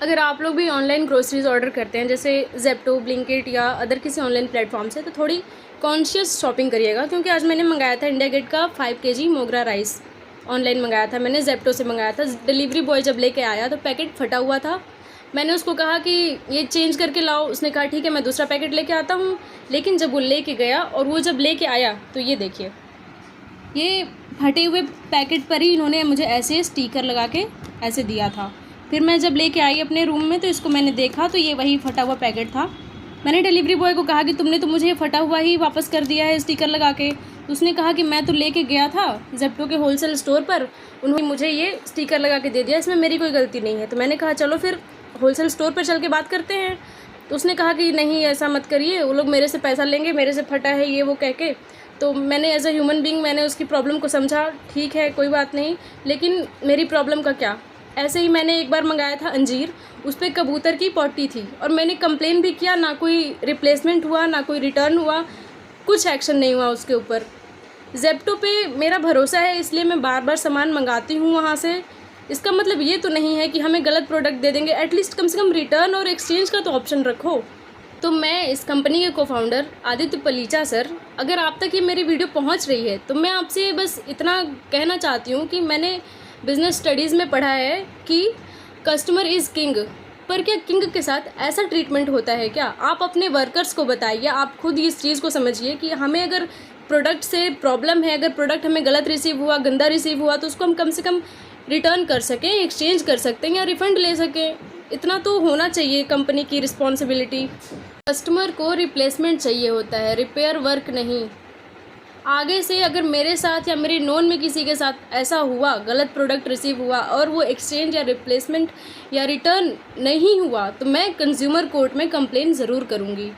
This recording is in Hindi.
अगर आप लोग भी ऑनलाइन ग्रोसरीज ऑर्डर करते हैं जैसे ज़ेप्टो, ब्लिंकिट या अदर किसी ऑनलाइन प्लेटफॉर्म से, तो थोड़ी कॉन्शियस शॉपिंग करिएगा। क्योंकि आज मैंने मंगाया था इंडिया गेट का 5 केजी मोगरा राइस, ऑनलाइन मंगाया था मैंने, ज़ेप्टो से मंगाया था। डिलीवरी बॉय जब लेके आया तो पैकेट फटा हुआ था। मैंने उसको कहा कि ये चेंज करके लाओ, उसने कहा ठीक है मैं दूसरा पैकेट लेके आता हूँ। लेकिन जब वो लेके गया और वो जब लेके आया तो ये देखिए, ये फटे हुए पैकेट पर ही इन्होंने मुझे ऐसे स्टिकर लगा के ऐसे दिया था। फिर मैं जब लेके आई अपने रूम में तो इसको मैंने देखा तो ये वही फटा हुआ पैकेट था। मैंने डिलीवरी बॉय को कहा कि तुमने तो मुझे ये फटा हुआ ही वापस कर दिया है स्टिकर लगा के। तो उसने कहा कि मैं तो लेके गया था ज़ेप्टो के होलसेल स्टोर पर, उन्होंने मुझे ये स्टिकर लगा के दे दिया, इसमें मेरी कोई गलती नहीं है। तो मैंने कहा चलो फिर होलसेल स्टोर पर चल के बात करते हैं। तो उसने कहा कि नहीं ऐसा मत करिए, वो लोग मेरे से पैसा लेंगे, मेरे से फटा है ये वो कह के। तो मैंने एज अ ह्यूमन बीइंग मैंने उसकी प्रॉब्लम को समझा, ठीक है कोई बात नहीं, लेकिन मेरी प्रॉब्लम का क्या। ऐसे ही मैंने एक बार मंगाया था अंजीर, उस पर कबूतर की पॉटी थी और मैंने कंप्लेन भी किया, ना कोई रिप्लेसमेंट हुआ ना कोई रिटर्न हुआ, कुछ एक्शन नहीं हुआ उसके ऊपर। ज़ेप्टो पे मेरा भरोसा है इसलिए मैं बार बार सामान मंगाती हूँ वहाँ से। इसका मतलब ये तो नहीं है कि हमें गलत प्रोडक्ट दे देंगे, एटलीस्ट कम से कम रिटर्न और एक्सचेंज का तो ऑप्शन रखो। तो मैं इस कंपनी के कोफाउंडर आदित्य पलीचा सर, अगर आप तक ये मेरी वीडियो पहुंच रही है तो मैं आपसे बस इतना कहना चाहती हूँ कि मैंने बिज़नेस स्टडीज़ में पढ़ा है कि कस्टमर इज़ किंग। पर क्या किंग के साथ ऐसा ट्रीटमेंट होता है क्या? आप अपने वर्कर्स को बताइए, आप खुद इस चीज़ को समझिए कि हमें अगर प्रोडक्ट से प्रॉब्लम है, अगर प्रोडक्ट हमें गलत रिसीव हुआ, गंदा रिसीव हुआ, तो उसको हम कम से कम रिटर्न कर सकें, एक्सचेंज कर सकते हैं या रिफ़ंड ले सकें। इतना तो होना चाहिए कंपनी की रिस्पॉन्सिबिलिटी। कस्टमर को रिप्लेसमेंट चाहिए होता है, रिपेयर वर्क नहीं। आगे से अगर मेरे साथ या मेरे नोन में किसी के साथ ऐसा हुआ, गलत प्रोडक्ट रिसीव हुआ और वो एक्सचेंज या रिप्लेसमेंट या रिटर्न नहीं हुआ, तो मैं कंज्यूमर कोर्ट में कंप्लेन ज़रूर करूँगी।